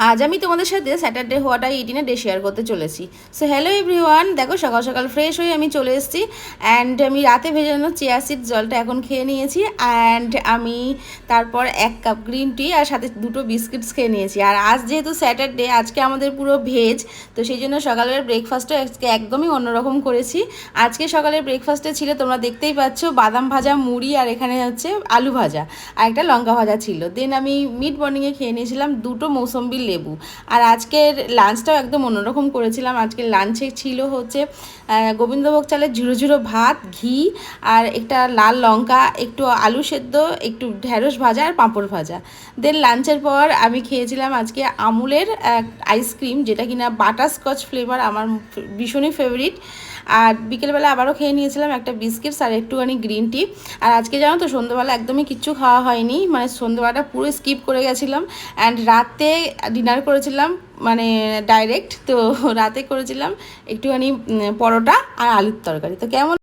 আজ আমি তোমাদের সাথে Saturday what I eat in a day share করতে চলেছি। সো হ্যালো এভরিওয়ান, দেখো সকাল সকাল ফ্রেশ হয়ে আমি চলে এসেছি। অ্যান্ড আমি রাতে ভেজানো চিয়া সিড জলটা এখন খেয়ে নিয়েছি। অ্যান্ড আমি তারপর 1 কাপ গ্রিন টি আর সাথে 2টো বিস্কিটস খেয়ে নিয়েছি। আর আজ যেহেতু স্যাটারডে, আজকে আমাদের পুরো ভেজ, তো সেই জন্য সকালের ব্রেকফাস্টও আজকে একদমই অন্যরকম করেছি। আজকে সকালের ব্রেকফাস্টে ছিল, তোমরা দেখতেই পাচ্ছ, বাদাম ভাজা, মুড়ি, আর এখানে হচ্ছে আলু ভাজা আর একটা লঙ্কা ভাজা ছিল। দেন আমি মিড মর্নিংয়ে খেয়ে নিয়েছিলাম 2টো মৌসম্বি লেবু। আর আজকের লাঞ্চটাও একদম অন্যরকম করেছিলাম। আজকের লাঞ্চে ছিল হচ্ছে গোবিন্দভোগ চালের ঝুরো ঝুরো ভাত, ঘি, আর একটা লাল লঙ্কা, একটু আলু সেদ্ধ, একটু ঢেঁড়স ভাজা আর পাঁপড় ভাজা। দেন লাঞ্চের পর আমি খেয়েছিলাম আজকে আমুলের আইসক্রিম, যেটা কিনা বাটারস্কচ ফ্লেভার, আমার ভীষণই ফেভারিট। আর বিকেলবেলা আবারও খেয়ে নিয়েছিলাম একটা বিস্কিটস আর একটুখানি গ্রিন টি। আর আজকে জানো তো সন্ধ্যেবেলা একদমই কিচ্ছু খাওয়া হয়নি, মানে সন্ধ্যেবেলাটা পুরো স্কিপ করে গেছিলাম। অ্যান্ড রাতে ডিনার করেছিলাম, মানে ডাইরেক্ট। তো রাতে করেছিলাম একটুখানি পরোটা আর আলুর তরকারি। তো কেমন